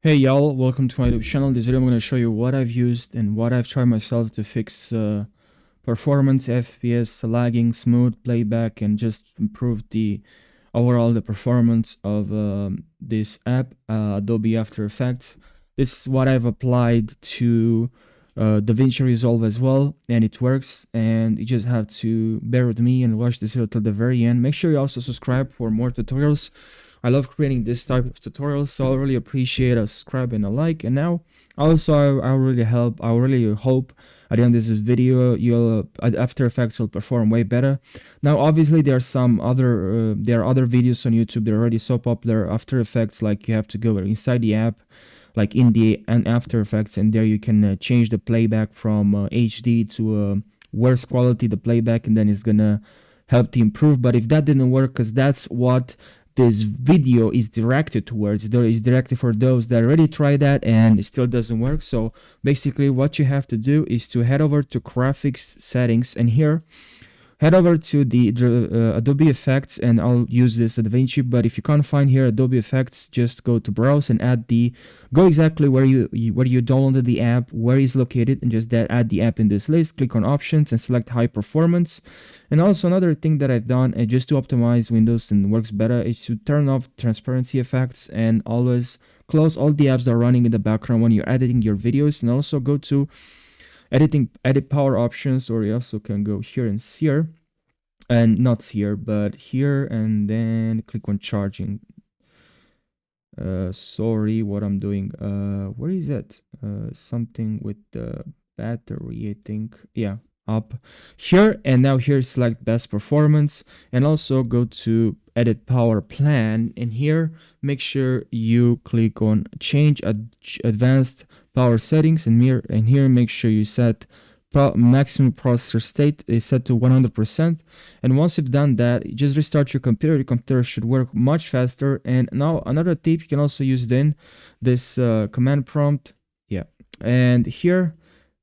Hey y'all, welcome to my YouTube channel. This video I'm going to show you what I've used and what I've tried myself to fix performance, FPS, lagging, smooth playback, and just improve the overall the performance of this app, Adobe After Effects. This is what I've applied to DaVinci Resolve as well, and it works. And you just have to bear with me and watch this video till the very end. Make sure you also subscribe for more tutorials. I love creating this type of tutorials, so I really appreciate a subscribe and a like. And now, also, I really hope at the end of this video, After Effects will perform way better. Now, obviously, there are other videos on YouTube. They're already so popular. After Effects, like you have to go inside the app, like in the and After Effects, and there you can change the playback from HD to worse quality the playback, and then it's gonna help to improve. But if that didn't work, because that's what this video is directed towards, it's directed for those that already tried that and it still doesn't work. So basically what you have to do is to head over to graphics settings, and here head over to the Adobe Effects, and I'll use this at DaVinci. But if you can't find here Adobe Effects, just go to browse and go exactly where you downloaded the app, where it's located, and just add the app in this list. Click on options and select high performance. And also another thing that I've done, just to optimize Windows and works better, is to turn off transparency effects and always close all the apps that are running in the background when you're editing your videos. And also go to edit power options, or you also can go here and here, and not here but here, and then click on charging. Sorry, what I'm doing, where is it? Something with the battery, I think. Yeah, up here. And now here select best performance, and also go to edit power plan, and here make sure you click on change advanced power settings, and here make sure you set maximum processor state is set to 100%. And once you've done that, you just restart your computer should work much faster. And now another tip, you can also use then this command prompt. Yeah, and here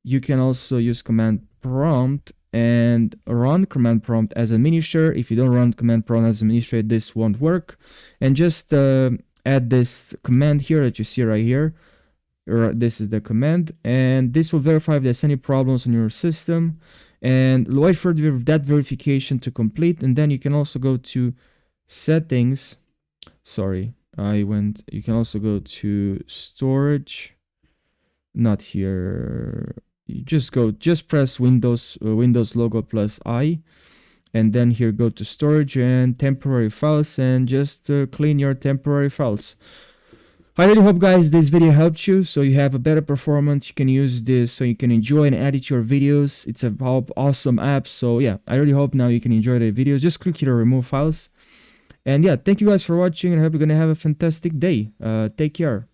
you can also use command prompt and run command prompt as administrator. If you don't run command prompt as administrator, this won't work. And just add this command here that you see right here. This is the command, and this will verify if there's any problems on your system, and wait for that verification to complete. And then you can also go to settings. Sorry, you can also go to storage, not here. You just press Windows logo plus I, and then here go to storage and temporary files, and just clean your temporary files. I really hope, guys, this video helped you, so you have a better performance. You can use this so you can enjoy and edit your videos. It's a awesome app. So yeah, I really hope now you can enjoy the videos. Just click here to remove files. And yeah, thank you guys for watching, and I hope you're gonna have a fantastic day. Take care.